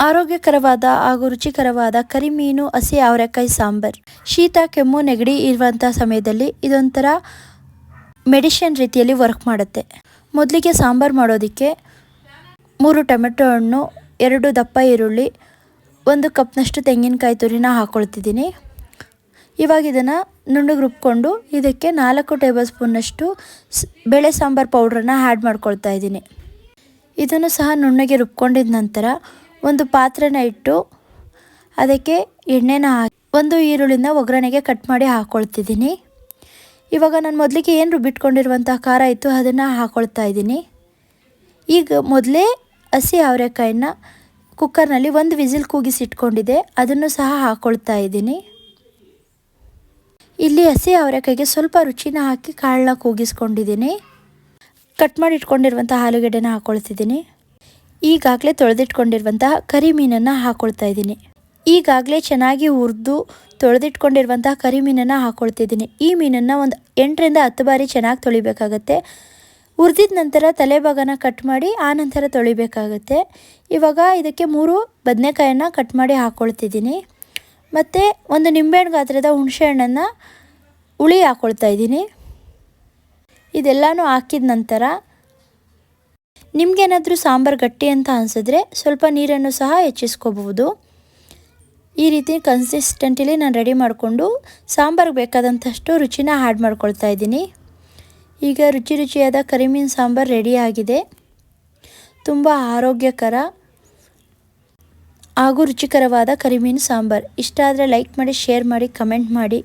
ಆರೋಗ್ಯಕರವಾದ ಹಾಗೂ ರುಚಿಕರವಾದ ಕರಿಮೀನು ಹಸಿ ಅವರೆಕಾಯಿ ಸಾಂಬಾರ್. ಶೀತ ಕೆಮ್ಮು ನೆಗಡಿ ಇರುವಂಥ ಸಮಯದಲ್ಲಿ ಇದೊಂಥರ ಮೆಡಿಷನ್ ರೀತಿಯಲ್ಲಿ ವರ್ಕ್ ಮಾಡುತ್ತೆ. ಮೊದಲಿಗೆ ಸಾಂಬಾರು ಮಾಡೋದಕ್ಕೆ 3 ಟೊಮೆಟೊ ಹಣ್ಣು, 2 ದಪ್ಪ ಈರುಳ್ಳಿ, 1 ಕಪ್ನಷ್ಟು ತೆಂಗಿನಕಾಯಿ ತುರಿನ ಹಾಕ್ಕೊಳ್ತಿದ್ದೀನಿ. ಇವಾಗ ಇದನ್ನು ನುಣ್ಣಗೆ ರುಬ್ಕೊಂಡು ಇದಕ್ಕೆ 4 ಟೇಬಲ್ ಸ್ಪೂನ್ನಷ್ಟು ಬೇಳೆ ಸಾಂಬಾರು ಪೌಡ್ರನ್ನ ಆ್ಯಡ್ ಮಾಡ್ಕೊಳ್ತಾ ಇದ್ದೀನಿ. ಇದನ್ನು ಸಹ ನುಣ್ಣಗೆ ರುಬ್ಕೊಂಡಿದ ನಂತರ ಒಂದು ಪಾತ್ರೆನ ಇಟ್ಟು ಅದಕ್ಕೆ ಎಣ್ಣೆನ ಹಾಕಿ 1 ಈರುಳ್ಳಿನ ಒಗ್ಗರಣೆಗೆ ಕಟ್ ಮಾಡಿ ಹಾಕ್ಕೊಳ್ತಿದ್ದೀನಿ. ಇವಾಗ ನಾನು ಮೊದಲಿಗೆ ಏನು ರುಬ್ಬಿಟ್ಕೊಂಡಿರುವಂಥ ಖಾರ ಇತ್ತು ಅದನ್ನು ಹಾಕ್ಕೊಳ್ತಾ ಇದ್ದೀನಿ. ಈಗ ಮೊದಲೇ ಹಸಿ ಅವರೆಕಾಯಿನ ಕುಕ್ಕರ್ನಲ್ಲಿ 1 ವಿಸಿಲ್ ಕೂಗಿಸಿಟ್ಕೊಂಡಿದ್ದೆ, ಅದನ್ನು ಸಹ ಹಾಕ್ಕೊಳ್ತಾ ಇದ್ದೀನಿ. ಇಲ್ಲಿ ಹಸಿ ಅವರೆಕಾಯಿಗೆ ಸ್ವಲ್ಪ ರುಚಿನ ಹಾಕಿ ಕಾಳನ್ನ ಕೂಗಿಸ್ಕೊಂಡಿದ್ದೀನಿ. ಕಟ್ ಮಾಡಿ ಇಟ್ಕೊಂಡಿರುವಂಥ ಆಲೂಗಡ್ಡೆನ ಹಾಕ್ಕೊಳ್ತಿದ್ದೀನಿ. ಈಗಾಗಲೇ ತೊಳೆದಿಟ್ಕೊಂಡಿರುವಂತಹ ಕರಿಮೀನನ್ನು ಹಾಕ್ಕೊಳ್ತಾ ಇದ್ದೀನಿ. ಈಗಾಗಲೇ ಚೆನ್ನಾಗಿ ಹುರಿದು ತೊಳೆದಿಟ್ಕೊಂಡಿರುವಂತಹ ಕರಿಮೀನನ್ನು ಹಾಕ್ಕೊಳ್ತಿದ್ದೀನಿ. ಈ ಮೀನನ್ನು ಒಂದು 8 ರಿಂದ 10 ಬಾರಿ ಚೆನ್ನಾಗಿ ತೊಳಿಬೇಕಾಗತ್ತೆ. ಹುರಿದಿದ ನಂತರ ತಲೆಭಾಗನ ಕಟ್ ಮಾಡಿ ಆನಂತರ ತೊಳಿಬೇಕಾಗತ್ತೆ. ಇವಾಗ ಇದಕ್ಕೆ 3 ಬದನೆಕಾಯನ್ನು ಕಟ್ ಮಾಡಿ ಹಾಕ್ಕೊಳ್ತಿದ್ದೀನಿ. ಮತ್ತು 1 ನಿಂಬೆಹಣ್ಣು ಗಾತ್ರದ ಹುಣಸೆಹಣ್ಣನ್ನು ಹುಳಿ ಹಾಕ್ಕೊಳ್ತಾ ಇದ್ದೀನಿ. ಇದೆಲ್ಲನೂ ಹಾಕಿದ ನಂತರ ನಿಮಗೇನಾದರೂ ಸಾಂಬಾರು ಗಟ್ಟಿ ಅಂತ ಅನಿಸಿದ್ರೆ ಸ್ವಲ್ಪ ನೀರನ್ನು ಸಹ ಹೆಚ್ಚಿಸ್ಕೋಬಹುದು. ಈ ರೀತಿ ಕನ್ಸಿಸ್ಟೆಂಟಲ್ಲಿ ನಾನು ರೆಡಿ ಮಾಡಿಕೊಂಡು ಸಾಂಬಾರಿಗೆ ಬೇಕಾದಂಥಷ್ಟು ರುಚಿನ ಆ್ಯಡ್ ಮಾಡ್ಕೊಳ್ತಾ ಇದ್ದೀನಿ. ಈಗ ರುಚಿಯಾದ ಕರಿಮೀನು ಸಾಂಬಾರು ರೆಡಿಯಾಗಿದೆ. ತುಂಬ ಆರೋಗ್ಯಕರ ಹಾಗೂ ರುಚಿಕರವಾದ ಕರಿಮೀನು ಸಾಂಬಾರು. ಇಷ್ಟ ಆದರೆ ಲೈಕ್ ಮಾಡಿ, ಶೇರ್ ಮಾಡಿ, ಕಮೆಂಟ್ ಮಾಡಿ.